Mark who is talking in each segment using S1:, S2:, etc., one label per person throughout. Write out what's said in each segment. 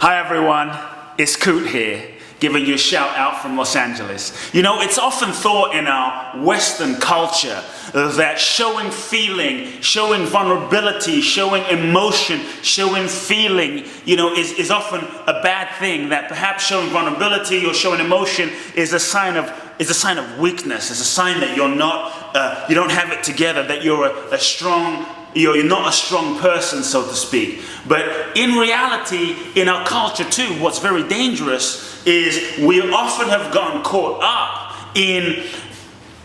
S1: Hi everyone, it's Kute here, giving you a shout out from Los Angeles. You know, it's often thought in our Western culture that showing feeling, showing vulnerability, showing emotion, showing feeling, is often a bad thing. That perhaps showing vulnerability or showing emotion is a sign of weakness. It's a sign that you're not, you don't have it together, that you're you're not a strong person, so to speak. But in reality, in our culture too, what's very dangerous is we often have gotten caught up in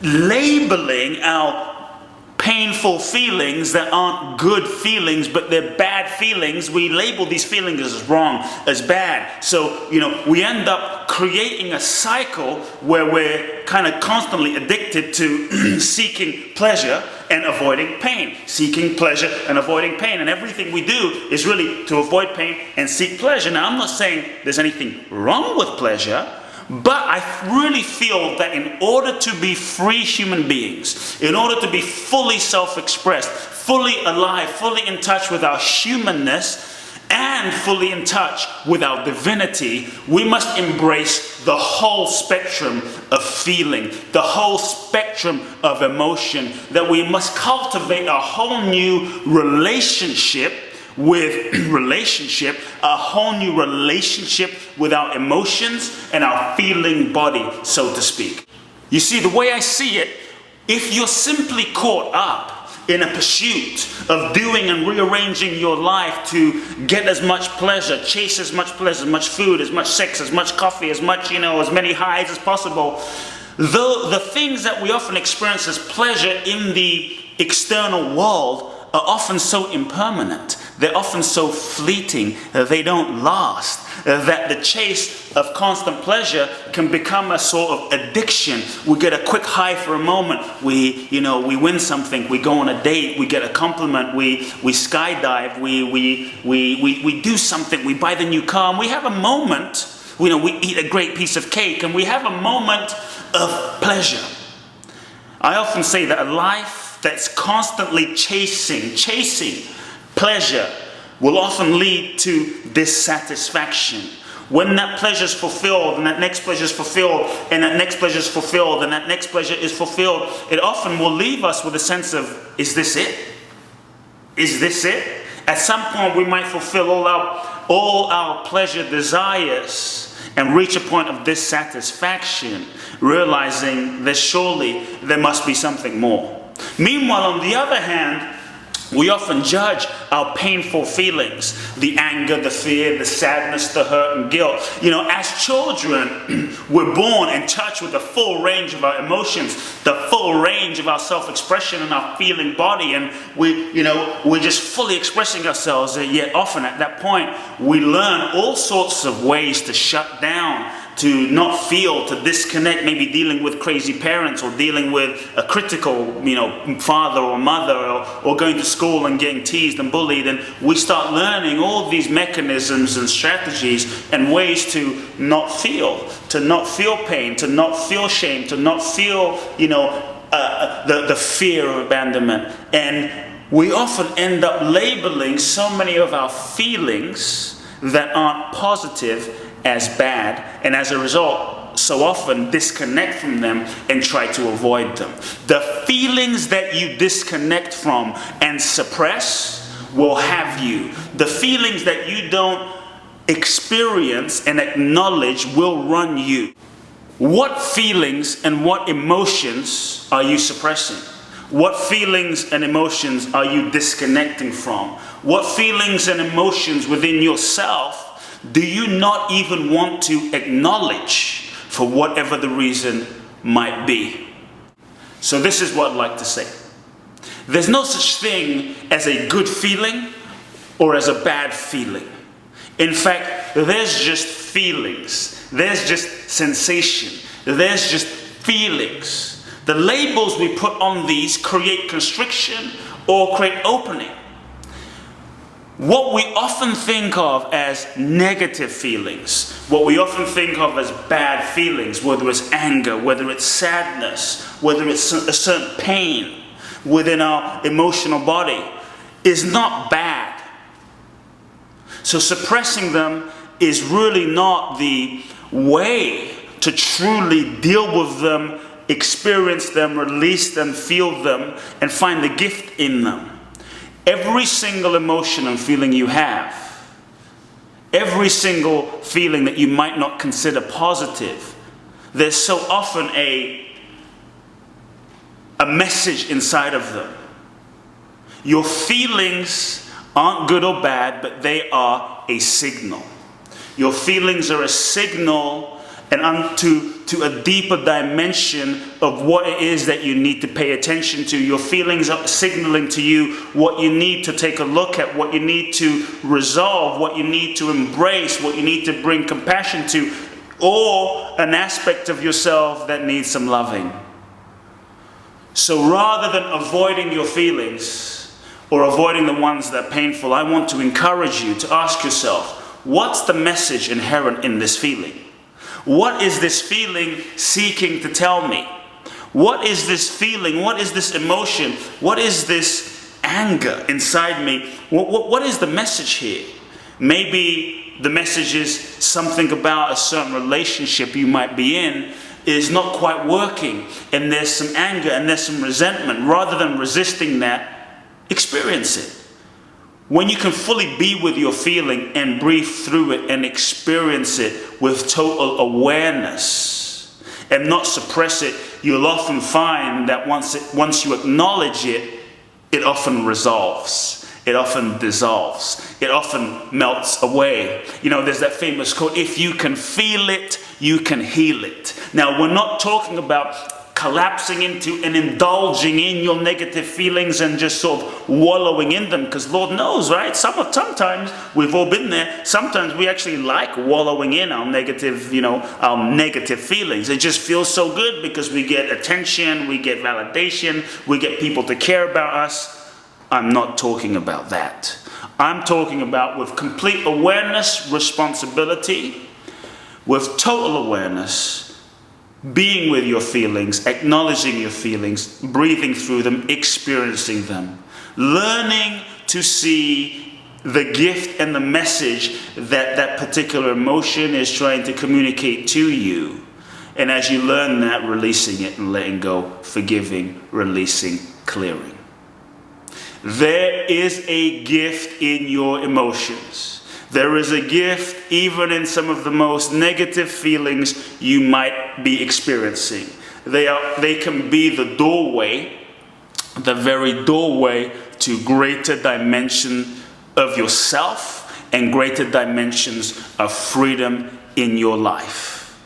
S1: labeling our painful feelings that aren't good feelings, but they're bad feelings. We label these feelings as wrong, as bad. So, we end up creating a cycle where we're kind of constantly addicted to seeking pleasure and avoiding pain. Seeking pleasure and avoiding pain. And everything we do is really to avoid pain and seek pleasure. Now, I'm not saying there's anything wrong with pleasure, but I really feel that in order to be free human beings, in order to be fully self-expressed, fully alive, fully in touch with our humanness, and fully in touch with our divinity, we must embrace the whole spectrum of feeling, the whole spectrum of emotion, that we must cultivate a whole new relationship a whole new relationship with our emotions and our feeling body, so to speak. You see, the way I see it, if you're simply caught up in a pursuit of doing and rearranging your life to get as much pleasure, chase as much pleasure, as much food, as much sex, as much coffee, as much, as many highs as possible, though the things that we often experience as pleasure in the external world are often so impermanent, they're often so fleeting, they don't last, that the chase of constant pleasure can become a sort of addiction. We get a quick high for a moment, we win something, we go on a date, we get a compliment, we skydive, we do something, we buy the new car, and we have a moment, we eat a great piece of cake, and we have a moment of pleasure. I often say that a life that's constantly chasing pleasure will often lead to dissatisfaction. When that pleasure is fulfilled, and that next pleasure is fulfilled, and that next pleasure is fulfilled, and that next pleasure is fulfilled, it often will leave us with a sense of, is this it? Is this it? At some point we might fulfill all our pleasure desires and reach a point of dissatisfaction, realizing that surely there must be something more. Meanwhile, on the other hand, we often judge our painful feelings, the anger, the fear, the sadness, the hurt and guilt. As children, we're born in touch with the full range of our emotions, the full range of our self-expression and our feeling body, and we're just fully expressing ourselves. Yet often at that point, we learn all sorts of ways to shut down, to not feel, to disconnect, maybe dealing with crazy parents or dealing with a critical, father or mother, or going to school and getting teased and bullied. And we start learning all these mechanisms and strategies and ways to not feel pain, to not feel shame, to not feel, the fear of abandonment. And we often end up labeling so many of our feelings that aren't positive as bad, and as a result, so often disconnect from them and try to avoid them. The feelings that you disconnect from and suppress will have you. The feelings that you don't experience and acknowledge will run you. What feelings and what emotions are you suppressing? What feelings and emotions are you disconnecting from? What feelings and emotions within yourself do you not even want to acknowledge for whatever the reason might be? So this is what I'd like to say. There's no such thing as a good feeling or as a bad feeling. In fact, there's just feelings. There's just sensation. There's just feelings. The labels we put on these create constriction or create opening. What we often think of as negative feelings, what we often think of as bad feelings, whether it's anger, whether it's sadness, whether it's a certain pain within our emotional body, is not bad. So suppressing them is really not the way to truly deal with them, experience them, release them, feel them, and find the gift in them. Every single emotion and feeling you have, every single feeling that you might not consider positive, there's so often a message inside of them. Your feelings aren't good or bad, but they are a signal. Your feelings are a signal and to a deeper dimension of what it is that you need to pay attention to. Your feelings are signaling to you what you need to take a look at, what you need to resolve, what you need to embrace, what you need to bring compassion to, or an aspect of yourself that needs some loving. So rather than avoiding your feelings or avoiding the ones that are painful, I want to encourage you to ask yourself, what's the message inherent in this feeling? What is this feeling seeking to tell me? What is this feeling? What is this emotion? What is this anger inside me? What is the message here? Maybe the message is something about a certain relationship you might be in is not quite working, and there's some anger and there's some resentment. Rather than resisting that, experience it. When you can fully be with your feeling and breathe through it and experience it with total awareness and not suppress it, you'll often find that once you acknowledge it, it often resolves. It often dissolves. It often melts away. You know, there's that famous quote, if you can feel it, you can heal it. Now, we're not talking about collapsing into and indulging in your negative feelings and just sort of wallowing in them, because Lord knows, right? Sometimes we've all been there. Sometimes we actually like wallowing in our negative, our negative feelings. It just feels so good because we get attention, we get validation, we get people to care about us. I'm not talking about that. I'm talking about with complete awareness, responsibility, with total awareness, being with your feelings, acknowledging your feelings, breathing through them, experiencing them, learning to see the gift and the message that that particular emotion is trying to communicate to you. And as you learn that, releasing it and letting go, forgiving, releasing, clearing. There is a gift in your emotions. There is a gift even in some of the most negative feelings you might be experiencing. They can be the doorway, the very doorway to greater dimension of yourself and greater dimensions of freedom in your life.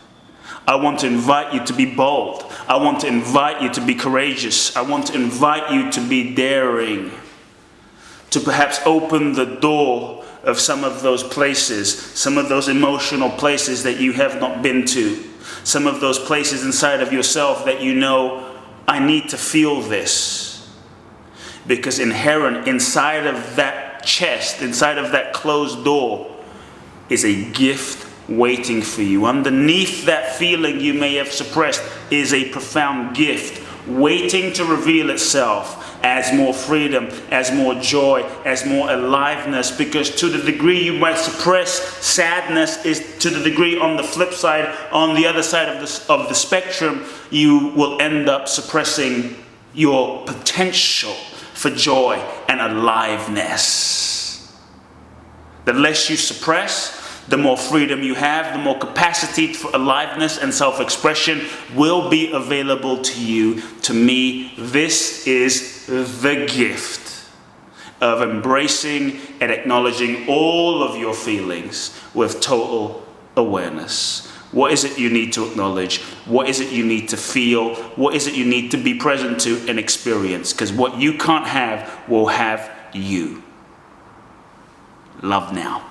S1: I want to invite you to be bold. I want to invite you to be courageous. I want to invite you to be daring, to perhaps open the door of some of those places, some of those emotional places that you have not been to, some of those places inside of yourself that you know, I need to feel this. Because inherent inside of that chest, inside of that closed door, is a gift waiting for you. Underneath that feeling you may have suppressed is a profound gift waiting to reveal itself as more freedom, as more joy, as more aliveness. Because to the degree you might suppress sadness is to the degree on the flip side, on the other side of the spectrum, you will end up suppressing your potential for joy and aliveness. The less you suppress, the more freedom you have, the more capacity for aliveness and self-expression will be available to you. To me, this is the gift of embracing and acknowledging all of your feelings with total awareness. What is it you need to acknowledge? What is it you need to feel? What is it you need to be present to and experience? Because what you can't have will have you. Love now.